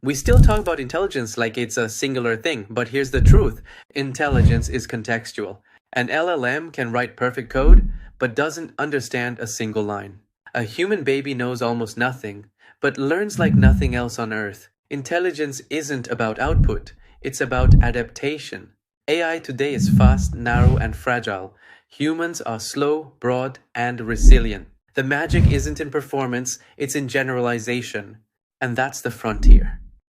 We still talk about intelligence like it's a singular thing, but here's the truth. Intelligence is contextual. An LLM can write perfect code, but doesn't understand a single line. A human baby knows almost nothing, but learns like nothing else on Earth. Intelligence isn't about output, it's about adaptation. AI today is fast, narrow, and fragile. Humans are slow, broad, and resilient. The magic isn't in performance, it's in generalization. And that's the frontier.